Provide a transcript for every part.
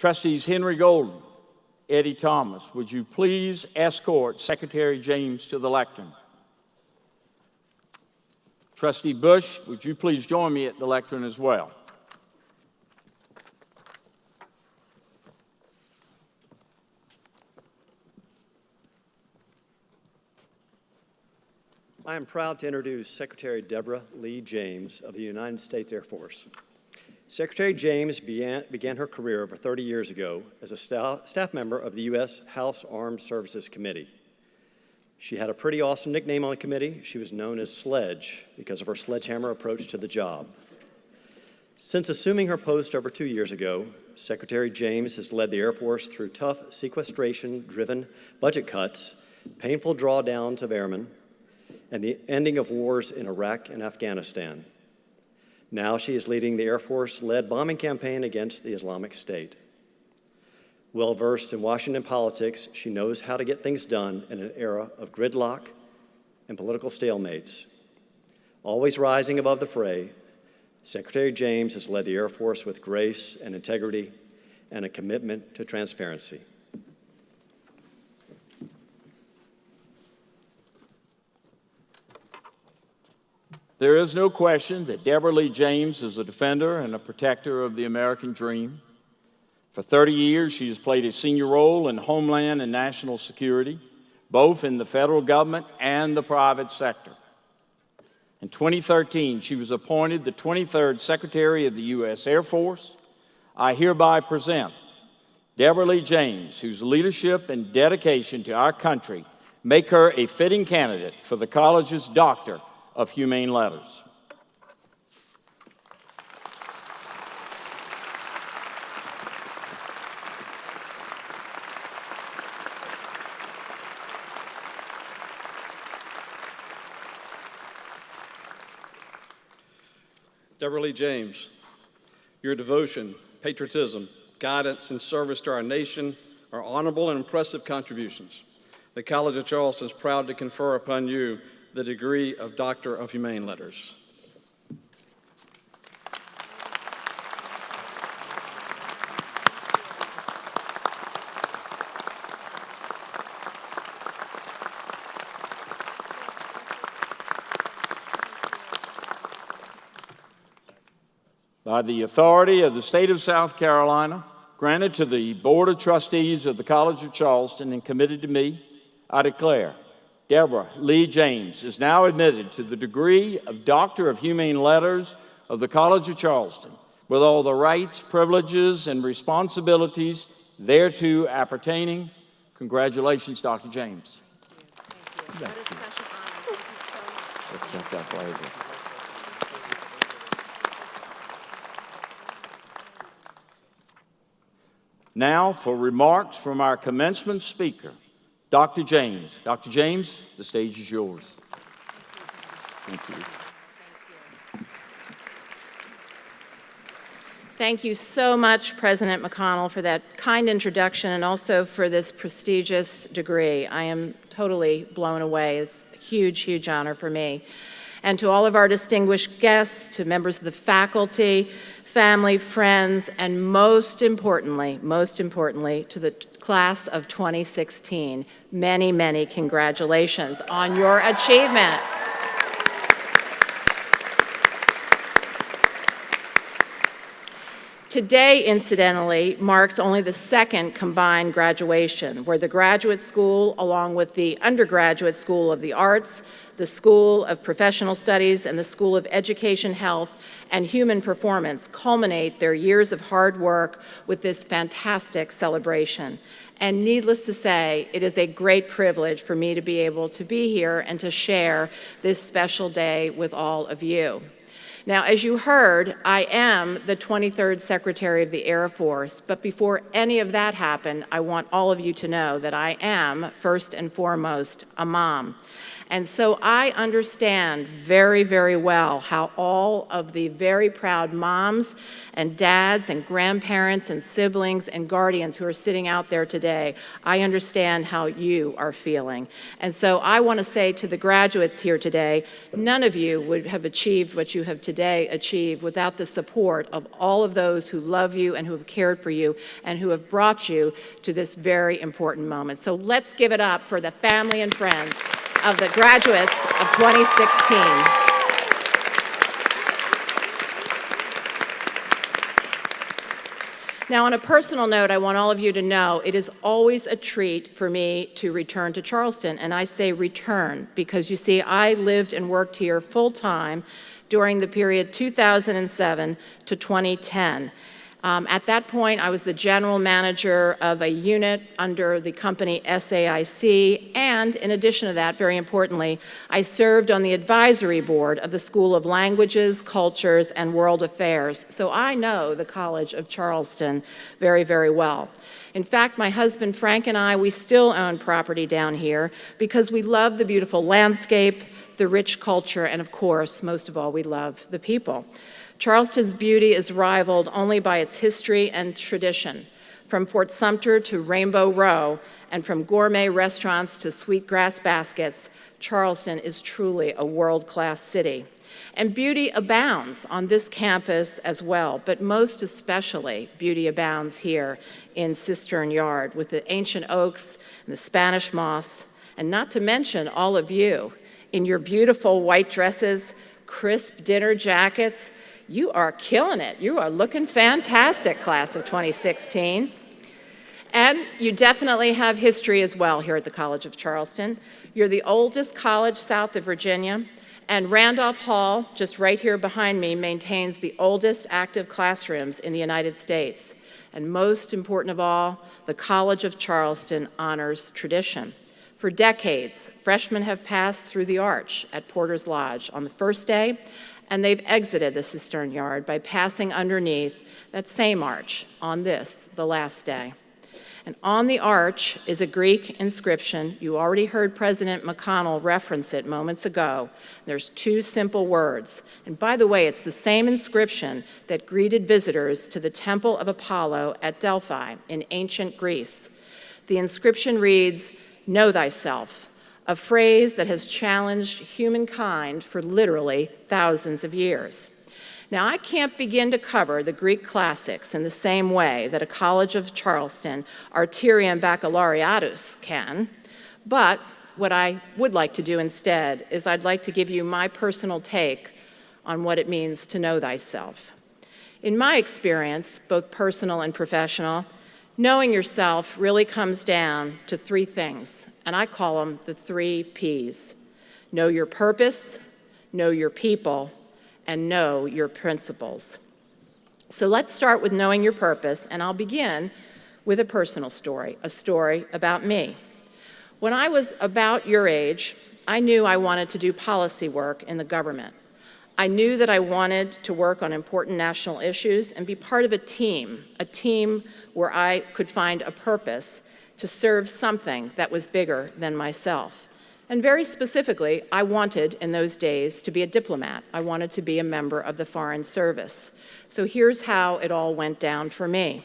Trustees Henry Golden, Eddie Thomas, would you please escort Secretary James to the lectern? Trustee Bush, would you please join me at the lectern as well? I am proud to introduce Secretary Deborah Lee James of the United States Air Force. Secretary James began her career over 30 years ago as a staff member of the U.S. House Armed Services Committee. She had a pretty awesome nickname on the committee. She was known as Sledge because of her sledgehammer approach to the job. Since assuming her post over 2 years ago, Secretary James has led the Air Force through tough sequestration-driven budget cuts, painful drawdowns of airmen, and the ending of wars in Iraq and Afghanistan. Now she is leading the Air Force-led bombing campaign against the Islamic State. Well-versed in Washington politics, she knows how to get things done in an era of gridlock and political stalemates. Always rising above the fray, Secretary James has led the Air Force with grace and integrity and a commitment to transparency. There is no question that Deborah Lee James is a defender and a protector of the American dream. For 30 years, she has played a senior role in homeland and national security, both in the federal government and the private sector. In 2013, she was appointed the 23rd Secretary of the U.S. Air Force. I hereby present Deborah Lee James, whose leadership and dedication to our country make her a fitting candidate for the college's Doctor of Humane Letters. Deborah Lee James, your devotion, patriotism, guidance, and service to our nation are honorable and impressive contributions. The College of Charleston is proud to confer upon you the degree of Doctor of Humane Letters. By the authority of the state of South Carolina, granted to the Board of Trustees of the College of Charleston and committed to me, I declare Deborah Lee James is now admitted to the degree of Doctor of Humane Letters of the College of Charleston, with all the rights, privileges, and responsibilities thereto appertaining. Congratulations, Dr. James. Thank you. What a special honor. Thank you so much. Let's set that later. Now for remarks from our commencement speaker, Dr. James. Dr. James, the stage is yours. Thank you. Thank you so much, President McConnell, for that kind introduction and also for this prestigious degree. I am totally blown away. It's a huge, huge honor for me. And to all of our distinguished guests, to members of the faculty, family, friends, and most importantly, to the class of 2016, many, many congratulations on your achievement. Today, incidentally, marks only the second combined graduation, where the graduate school, along with the undergraduate School of the Arts, the School of Professional Studies, and the School of Education, Health, and Human Performance culminate their years of hard work with this fantastic celebration. And needless to say, it is a great privilege for me to be able to be here and to share this special day with all of you. Now, as you heard, I am the 23rd Secretary of the Air Force, but before any of that happened, I want all of you to know that I am, first and foremost, a mom. And so I understand very, very well how all of the very proud moms and dads and grandparents and siblings and guardians who are sitting out there today, I understand how you are feeling. And so I want to say to the graduates here today, none of you would have achieved what you have today achieved without the support of all of those who love you and who have cared for you and who have brought you to this very important moment. So let's give it up for the family and friends of the graduates of 2016. Now, on a personal note, I want all of you to know it is always a treat for me to return to Charleston, and I say return because, you see, I lived and worked here full-time during the period 2007 to 2010. At that point, I was the general manager of a unit under the company SAIC, and in addition to that, very importantly, I served on the advisory board of the School of Languages, Cultures, and World Affairs. So I know the College of Charleston very, very well. In fact, my husband Frank and I, we still own property down here because we love the beautiful landscape, the rich culture, and of course, most of all, we love the people. Charleston's beauty is rivaled only by its history and tradition. From Fort Sumter to Rainbow Row, and from gourmet restaurants to sweetgrass baskets, Charleston is truly a world-class city. And beauty abounds on this campus as well, but most especially beauty abounds here in Cistern Yard with the ancient oaks and the Spanish moss, and not to mention all of you in your beautiful white dresses, crisp dinner jackets. You are killing it. You are looking fantastic, class of 2016. And you definitely have history as well here at the College of Charleston. You're the oldest college south of Virginia, and Randolph Hall, just right here behind me, maintains the oldest active classrooms in the United States. And most important of all, the College of Charleston honors tradition. For decades, freshmen have passed through the arch at Porter's Lodge on the first day, and they've exited the Cistern Yard by passing underneath that same arch on this, the last day. And on the arch is a Greek inscription. You already heard President McConnell reference it moments ago. There's two simple words. And by the way, it's the same inscription that greeted visitors to the Temple of Apollo at Delphi in ancient Greece. The inscription reads, "Know thyself," a phrase that has challenged humankind for literally thousands of years. Now, I can't begin to cover the Greek classics in the same way that a College of Charleston Arterium Baccalaureatus can, but what I would like to do instead is I'd like to give you my personal take on what it means to know thyself. In my experience, both personal and professional, knowing yourself really comes down to three things, and I call them the 3 Ps. Know your purpose, know your people, and know your principles. So let's start with knowing your purpose, and I'll begin with a personal story, a story about me. When I was about your age, I knew I wanted to do policy work in the government. I knew that I wanted to work on important national issues and be part of a team where I could find a purpose to serve something that was bigger than myself. And very specifically, I wanted, in those days, to be a diplomat. I wanted to be a member of the Foreign Service. So here's how it all went down for me.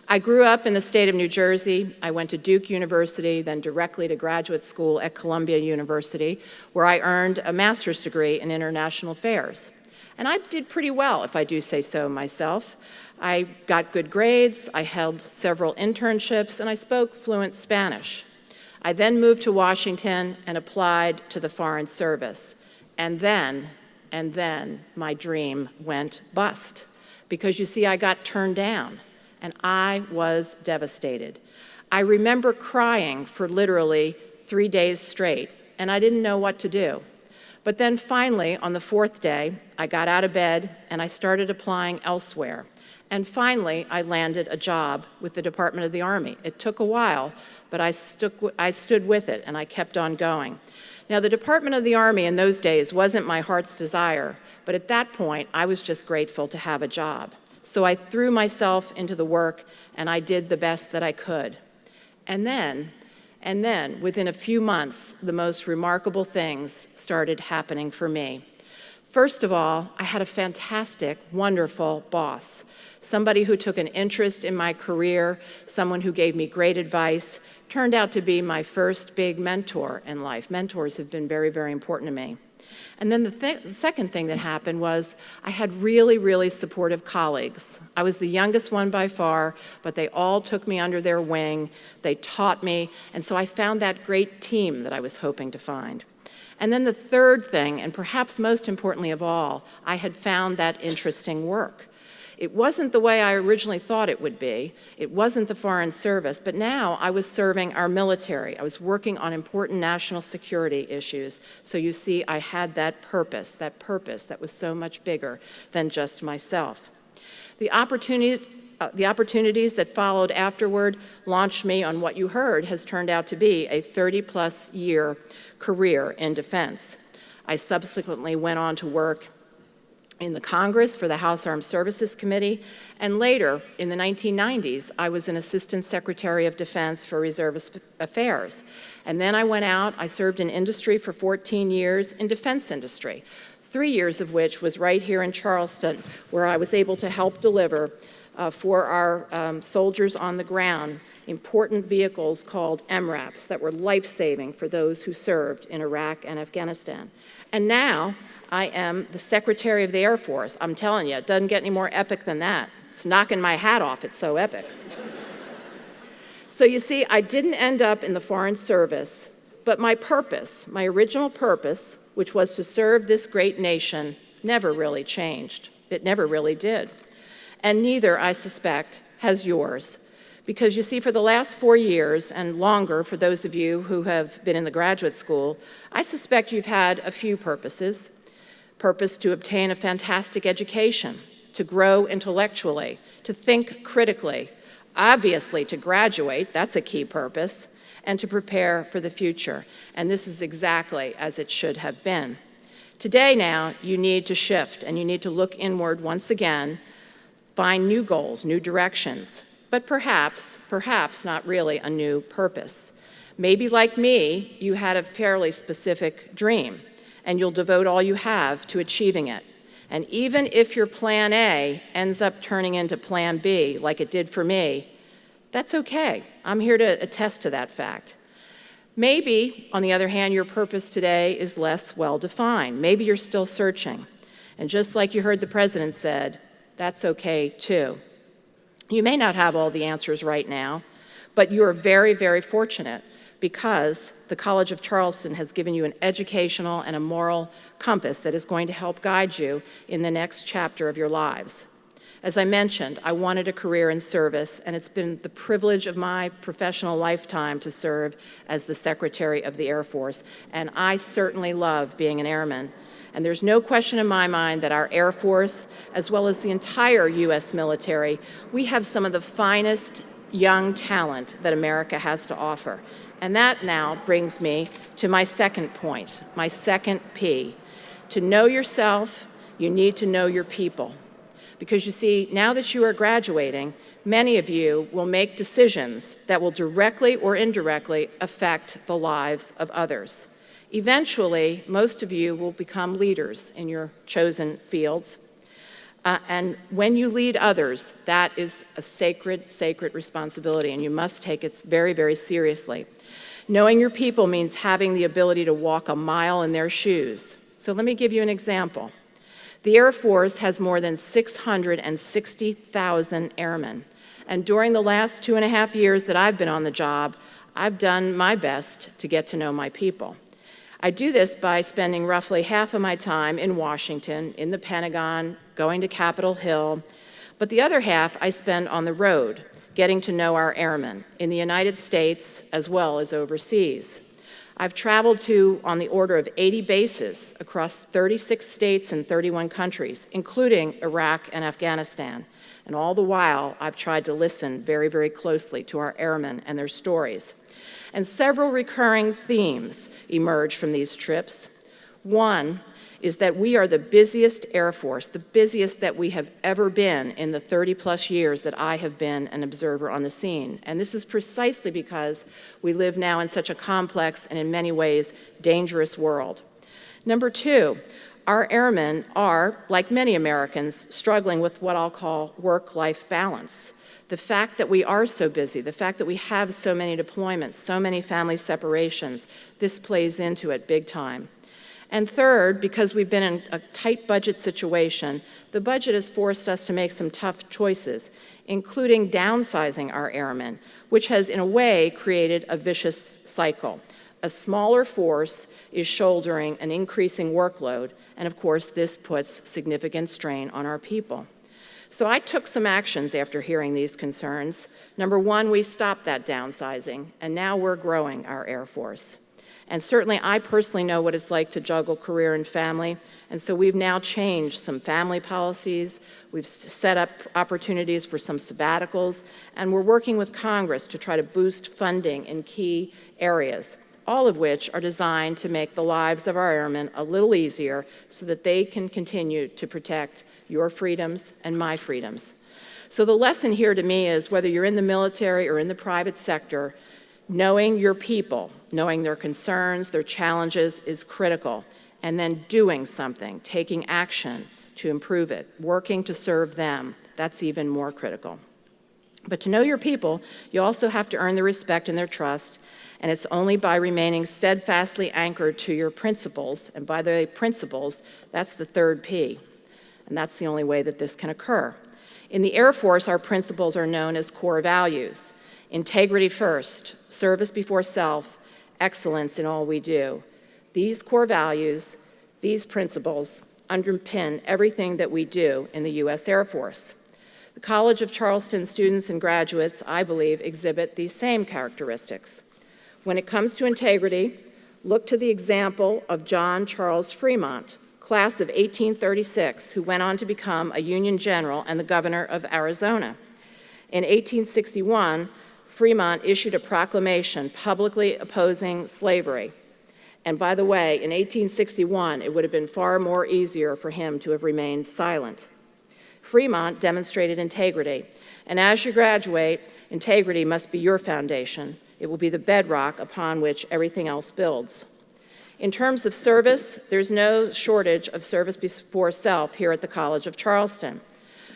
I grew up in the state of New Jersey. I went to Duke University, then directly to graduate school at Columbia University, where I earned a master's degree in international affairs. And I did pretty well, if I do say so myself. I got good grades, I held several internships, and I spoke fluent Spanish. I then moved to Washington and applied to the Foreign Service. And then my dream went bust. Because you see, I got turned down, and I was devastated. I remember crying for literally 3 days straight, and I didn't know what to do. But then finally, on the 4th day, I got out of bed and I started applying elsewhere. And finally, I landed a job with the Department of the Army. It took a while, but I stood with it and I kept on going. Now, the Department of the Army in those days wasn't my heart's desire, but at that point, I was just grateful to have a job. So I threw myself into the work and I did the best that I could. And then, And then, within a few months, the most remarkable things started happening for me. First of all, I had a fantastic, wonderful boss, somebody who took an interest in my career, someone who gave me great advice, turned out to be my first big mentor in life. Mentors have been very, very important to me. And then the second thing that happened was I had really, really supportive colleagues. I was the youngest one by far, but they all took me under their wing. They taught me, and so I found that great team that I was hoping to find. And then the third thing, and perhaps most importantly of all, I had found that interesting work. It wasn't the way I originally thought it would be. It wasn't the Foreign Service, but now I was serving our military. I was working on important national security issues. So you see, I had that purpose that was so much bigger than just myself. The opportunities that followed afterward launched me on what you heard has turned out to be a 30-plus year career in defense. I subsequently went on to work in the Congress for the House Armed Services Committee, and later, in the 1990s, I was an Assistant Secretary of Defense for Reservist Affairs. And then I went out, I served in industry for 14 years in defense industry, 3 years of which was right here in Charleston, where I was able to help deliver for our soldiers on the ground important vehicles called MRAPs that were life-saving for those who served in Iraq and Afghanistan. And now, I am the Secretary of the Air Force. I'm telling you, it doesn't get any more epic than that. It's knocking my hat off, it's so epic. So you see, I didn't end up in the Foreign Service, but my purpose, my original purpose, which was to serve this great nation, never really changed. It never really did. And neither, I suspect, has yours. Because you see, for the last 4 years, and longer for those of you who have been in the graduate school, I suspect you've had a few purposes. Purpose to obtain a fantastic education, to grow intellectually, to think critically, obviously to graduate, that's a key purpose, and to prepare for the future. And this is exactly as it should have been. Today now, you need to shift, and you need to look inward once again, find new goals, new directions, but perhaps not really a new purpose. Maybe like me, you had a fairly specific dream, and you'll devote all you have to achieving it. And even if your plan A ends up turning into plan B, like it did for me, that's okay. I'm here to attest to that fact. Maybe, on the other hand, your purpose today is less well-defined. Maybe you're still searching. And just like you heard the president said, that's okay too. You may not have all the answers right now, but you are very, very fortunate because the College of Charleston has given you an educational and a moral compass that is going to help guide you in the next chapter of your lives. As I mentioned, I wanted a career in service, and it's been the privilege of my professional lifetime to serve as the Secretary of the Air Force, and I certainly love being an airman. And there's no question in my mind that our Air Force, as well as the entire U.S. military, we have some of the finest young talent that America has to offer. And that now brings me to my second point, my second P. To know yourself, you need to know your people. Because you see, now that you are graduating, many of you will make decisions that will directly or indirectly affect the lives of others. Eventually, most of you will become leaders in your chosen fields. And when you lead others, that is a sacred, sacred responsibility, and you must take it very, very seriously. Knowing your people means having the ability to walk a mile in their shoes. So let me give you an example. The Air Force has more than 660,000 airmen. And during the last 2.5 years that I've been on the job, I've done my best to get to know my people. I do this by spending roughly half of my time in Washington, in the Pentagon, going to Capitol Hill, but the other half I spend on the road, getting to know our airmen in the United States as well as overseas. I've traveled to on the order of 80 bases across 36 states and 31 countries, including Iraq and Afghanistan. And all the while, I've tried to listen very, very closely to our airmen and their stories. And several recurring themes emerge from these trips. One is that we are the busiest Air Force, the busiest that we have ever been in the 30-plus years that I have been an observer on the scene. And this is precisely because we live now in such a complex and in many ways dangerous world. Number two, our airmen are, like many Americans, struggling with what I'll call work-life balance. The fact that we are so busy, the fact that we have so many deployments, so many family separations, this plays into it big time. And third, because we've been in a tight budget situation, the budget has forced us to make some tough choices, including downsizing our airmen, which has in a way created a vicious cycle. A smaller force is shouldering an increasing workload, and of course this puts significant strain on our people. So I took some actions after hearing these concerns. Number one, we stopped that downsizing, and now we're growing our Air Force. And certainly I personally know what it's like to juggle career and family, and so we've now changed some family policies, we've set up opportunities for some sabbaticals, and we're working with Congress to try to boost funding in key areas, all of which are designed to make the lives of our airmen a little easier so that they can continue to protect your freedoms and my freedoms. So the lesson here to me is whether you're in the military or in the private sector, knowing your people, knowing their concerns, their challenges is critical, and then doing something, taking action to improve it, working to serve them, that's even more critical. But to know your people, you also have to earn their respect and their trust, and it's only by remaining steadfastly anchored to your principles, and by the way, principles, that's the third P, and that's the only way that this can occur. In the Air Force, our principles are known as core values. Integrity first, service before self, excellence in all we do. These core values, these principles, underpin everything that we do in the U.S. Air Force. The College of Charleston students and graduates, I believe, exhibit these same characteristics. When it comes to integrity, look to the example of John Charles Fremont, class of 1836, who went on to become a Union general and the governor of Arizona. In 1861, Fremont issued a proclamation publicly opposing slavery. And by the way, in 1861, it would have been far more easier for him to have remained silent. Fremont demonstrated integrity, and as you graduate, integrity must be your foundation. It will be the bedrock upon which everything else builds. In terms of service, there's no shortage of service before self here at the College of Charleston.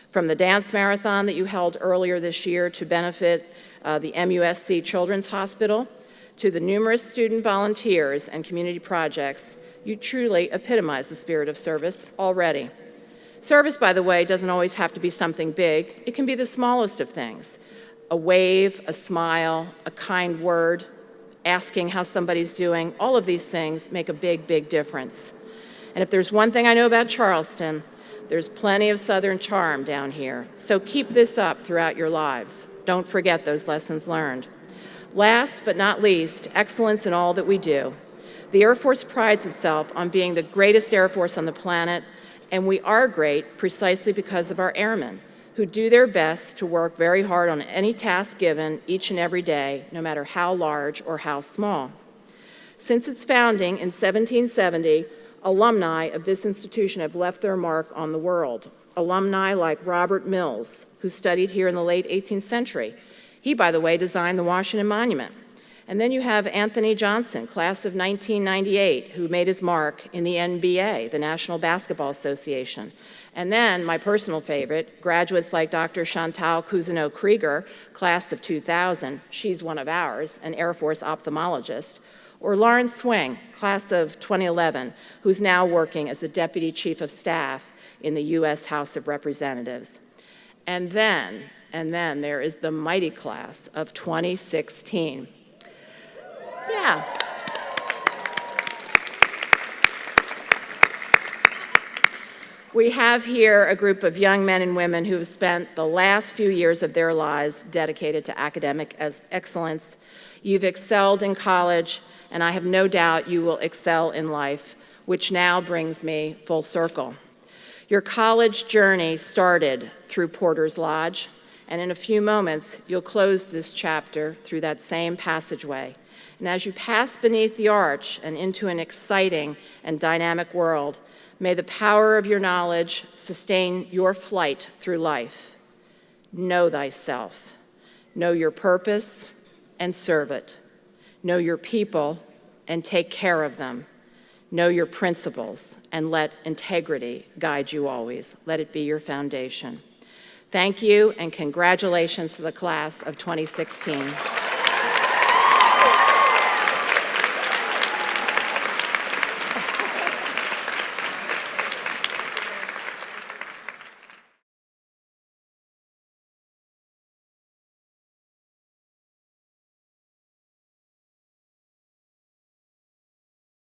From the dance marathon that you held earlier this year to benefit the MUSC Children's Hospital, to the numerous student volunteers and community projects, you truly epitomize the spirit of service already. Service, by the way, doesn't always have to be something big. It can be the smallest of things. A wave, a smile, a kind word, asking how somebody's doing, all of these things make a big, big difference. And if there's one thing I know about Charleston, there's plenty of Southern charm down here. So keep this up throughout your lives. Don't forget those lessons learned. Last but not least, excellence in all that we do. The Air Force prides itself on being the greatest Air Force on the planet, and we are great precisely because of our airmen, who do their best to work very hard on any task given each and every day, no matter how large or how small. Since its founding in 1770, alumni of this institution have left their mark on the world. Alumni like Robert Mills, who studied here in the late 18th century. He, by the way, designed the Washington Monument. And then you have Anthony Johnson, class of 1998, who made his mark in the NBA, the National Basketball Association. And then, my personal favorite, graduates like Dr. Chantal Cousineau-Krieger, class of 2000, she's one of ours, an Air Force ophthalmologist, or Lawrence Swing, class of 2011, who's now working as the Deputy Chief of Staff in the U.S. House of Representatives. And then there is the mighty class of 2016. Yeah. We have here a group of young men and women who have spent the last few years of their lives dedicated to academic excellence. You've excelled in college, and I have no doubt you will excel in life, which now brings me full circle. Your college journey started through Porter's Lodge, and in a few moments, you'll close this chapter through that same passageway. And as you pass beneath the arch and into an exciting and dynamic world, may the power of your knowledge sustain your flight through life. Know thyself. Know your purpose and serve it. Know your people and take care of them. Know your principles and let integrity guide you always. Let it be your foundation. Thank you and congratulations to the class of 2016.